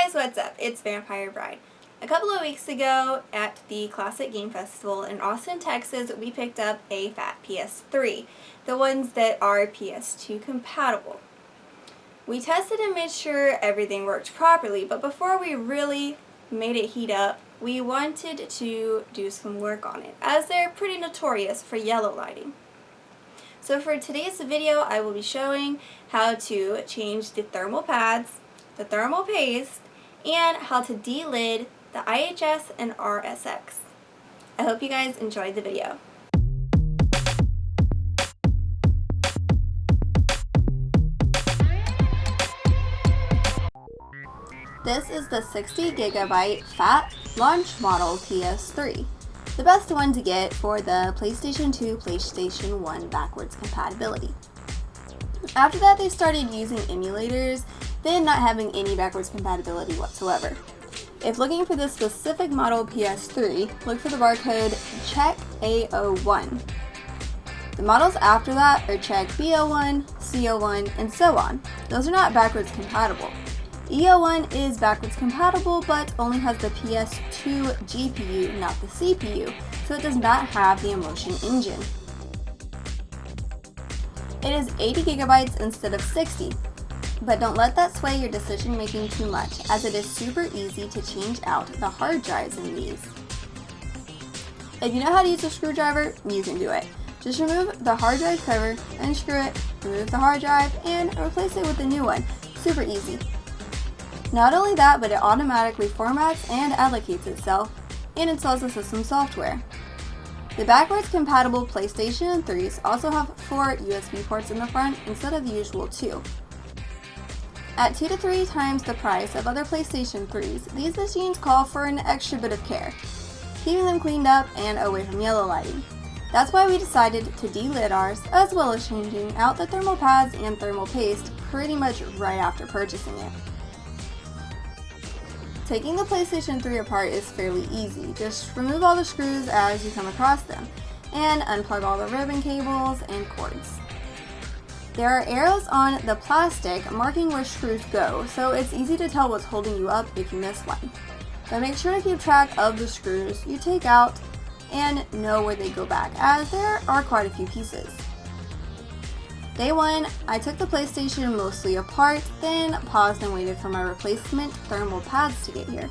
guys, what's up? It's Vampire Bride. A couple of weeks ago at the Classic Game Festival in Austin, Texas, we picked up a fat PS3, the ones that are PS2 compatible. We tested and made sure everything worked properly, but before we really made it heat up, we wanted to do some work on it, as they're pretty notorious for yellow lighting. So for today's video, I will be showing how to change the thermal pads, the thermal paste, and how to delid the IHS and RSX. I hope you guys enjoyed the video. This is the 60GB fat launch model PS3. The best one to get for the PlayStation 2, PlayStation 1 backwards compatibility. After that, they started using emulators, then not having any backwards compatibility whatsoever. If looking for this specific model PS3, look for the barcode check A01. The models after that are check B01, C01, and so on. Those are not backwards compatible. E01 is backwards compatible, but only has the PS2 GPU, not the CPU, so it does not have the Emotion engine. It is 80GB instead of 60, but don't let that sway your decision making too much, as it is super easy to change out the hard drives in these. If you know how to use a screwdriver, you can do it. Just remove the hard drive cover, unscrew it, remove the hard drive, and replace it with a new one. Super easy. Not only that, but it automatically formats and allocates itself and installs the system software. The backwards compatible PlayStation 3s also have 4 USB ports in the front instead of the usual 2. At 2 to 3 times the price of other PlayStation 3s, these machines call for an extra bit of care, keeping them cleaned up and away from yellow lighting. That's why we decided to delid ours, as well as changing out the thermal pads and thermal paste pretty much right after purchasing it. Taking the PlayStation 3 apart is fairly easy. Just remove all the screws as you come across them, and unplug all the ribbon cables and cords. There are arrows on the plastic marking where screws go, so it's easy to tell what's holding you up if you miss one. But make sure to keep track of the screws you take out and know where they go back, as there are quite a few pieces. Day 1, I took the PlayStation mostly apart, then paused and waited for my replacement thermal pads to get here.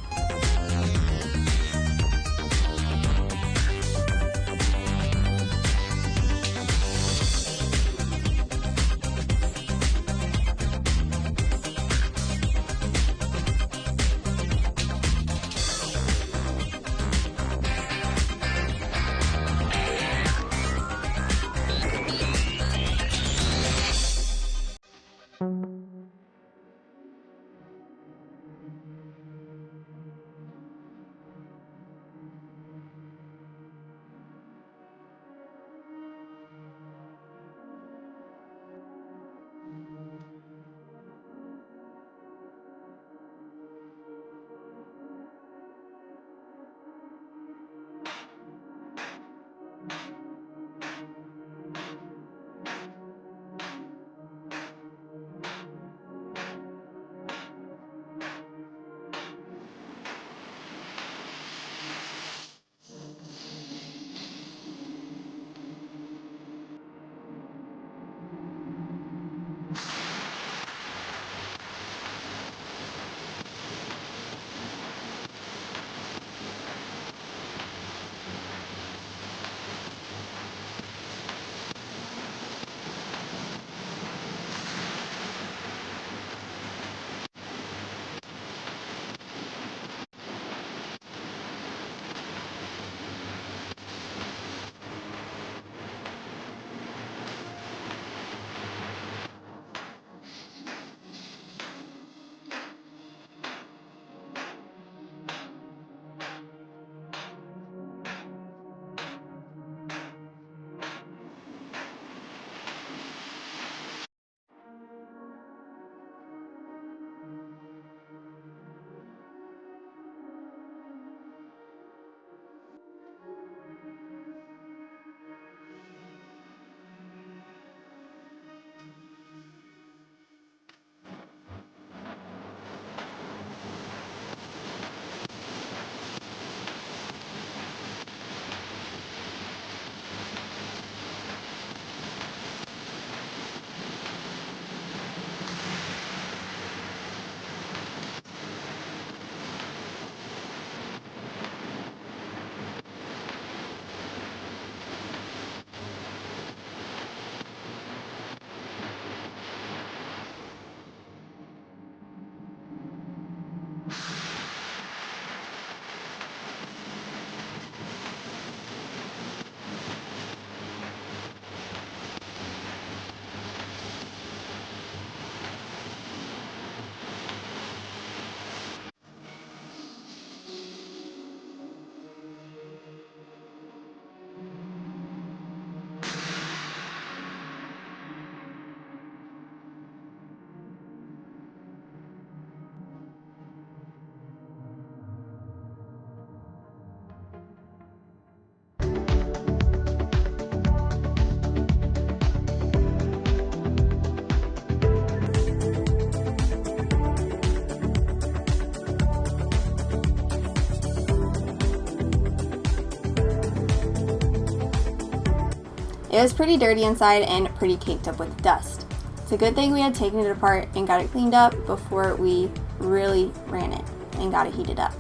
It was pretty dirty inside and pretty caked up with dust. It's a good thing we had taken it apart and got it cleaned up before we really ran it and got it heated up.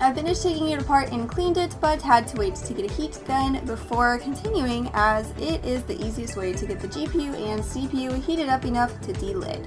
I finished taking it apart and cleaned it, but had to wait to get a heat gun before continuing, as it is the easiest way to get the GPU and CPU heated up enough to delid.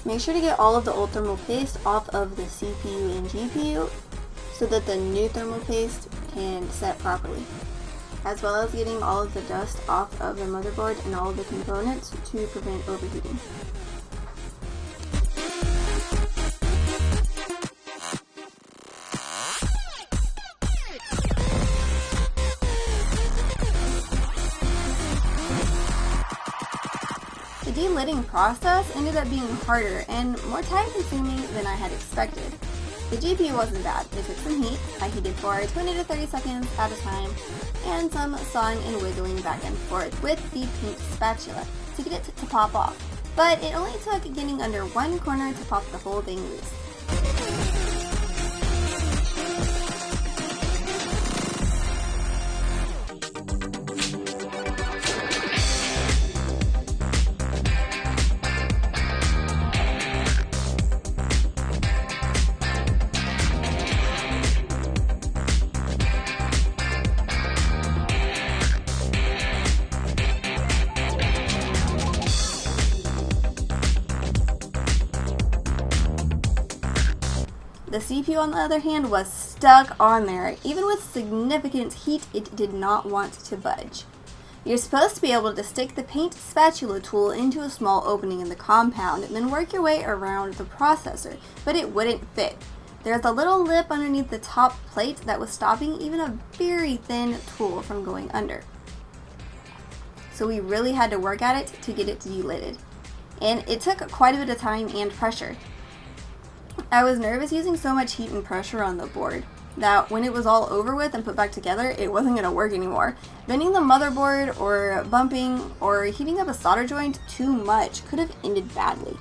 Make sure to get all of the old thermal paste off of the CPU and GPU so that the new thermal paste can set properly, as well as getting all of the dust off of the motherboard and all of the components to prevent overheating. The delidding process ended up being harder and more time consuming than I had expected. The GPU wasn't bad. It took some heat. I heated for 20 to 30 seconds at a time, and some sawing and wiggling back and forth with the paint spatula to get it to pop off. But it only took getting under one corner to pop the whole thing loose. The CPU, on the other hand, was stuck on there. Even with significant heat, it did not want to budge. You're supposed to be able to stick the paint spatula tool into a small opening in the compound and then work your way around the processor, but it wouldn't fit. There's a little lip underneath the top plate that was stopping even a very thin tool from going under. So we really had to work at it to get it delidded. And it took quite a bit of time and pressure. I was nervous using so much heat and pressure on the board that when it was all over with and put back together, it wasn't going to work anymore. Bending the motherboard or bumping or heating up a solder joint too much could have ended badly.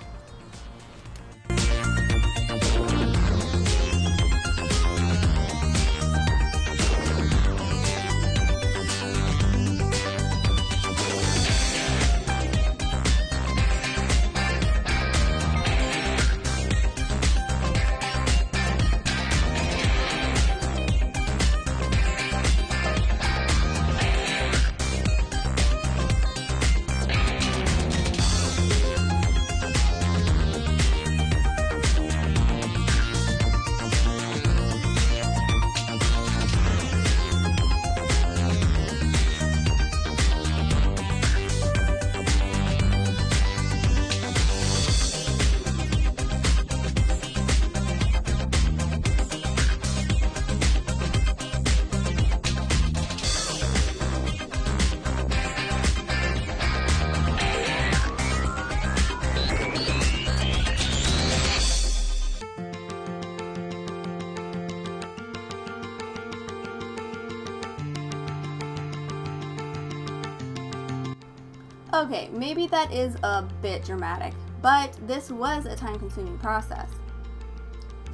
Okay, maybe that is a bit dramatic, but this was a time-consuming process.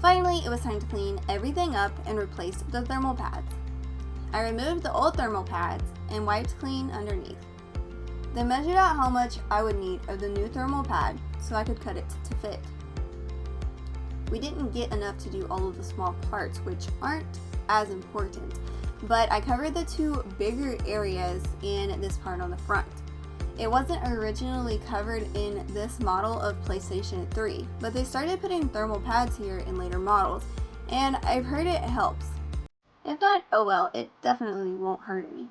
Finally, it was time to clean everything up and replace the thermal pads. I removed the old thermal pads and wiped clean underneath. Then measured out how much I would need of the new thermal pad so I could cut it to fit. We didn't get enough to do all of the small parts, which aren't as important, but I covered the two bigger areas in this part on the front. It wasn't originally covered in this model of PlayStation 3, but they started putting thermal pads here in later models, and I've heard it helps. If not, oh well, it definitely won't hurt any.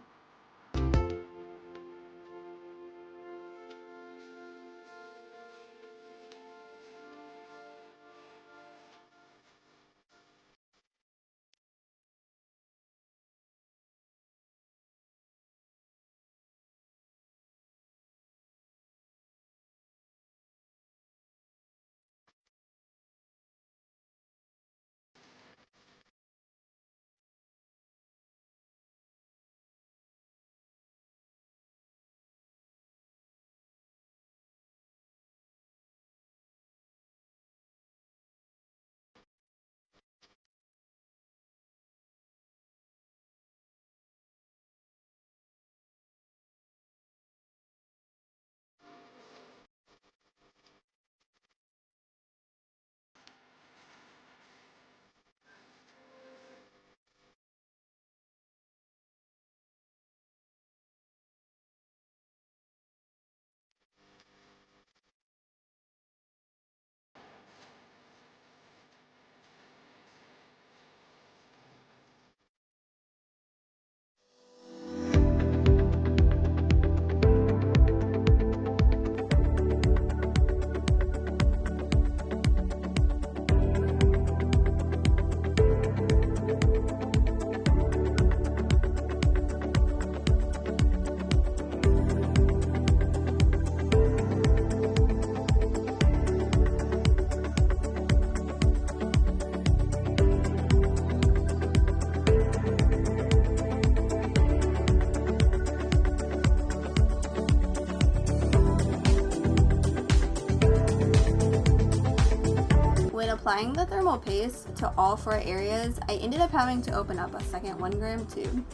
When applying the thermal paste to all 4 areas, I ended up having to open up a second 1-gram tube.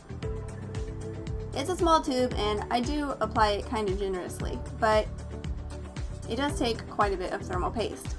It's a small tube and I do apply it kind of generously, but it does take quite a bit of thermal paste.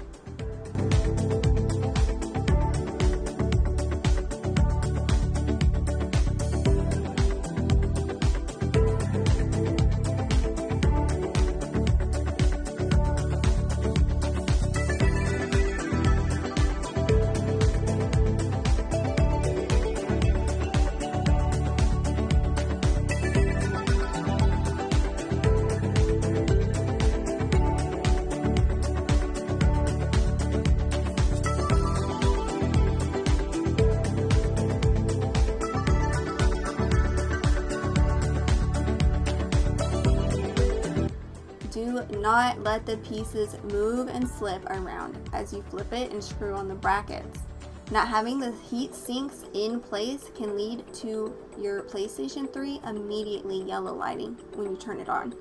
Do not let the pieces move and slip around as you flip it and screw on the brackets. Not having the heat sinks in place can lead to your PlayStation 3 immediately yellow lighting when you turn it on.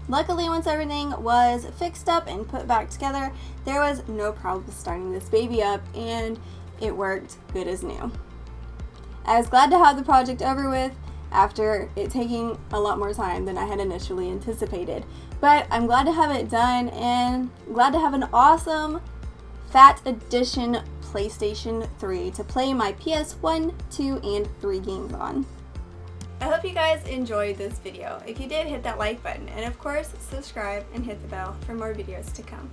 Luckily, once everything was fixed up and put back together, there was no problem starting this baby up, and it worked good as new. I was glad to have the project over with after it taking a lot more time than I had initially anticipated. But I'm glad to have it done, and glad to have an awesome Fat Edition PlayStation 3 to play my PS1, 2, and 3 games on. I hope you guys enjoyed this video. If you did, hit that like button, and of course, subscribe and hit the bell for more videos to come.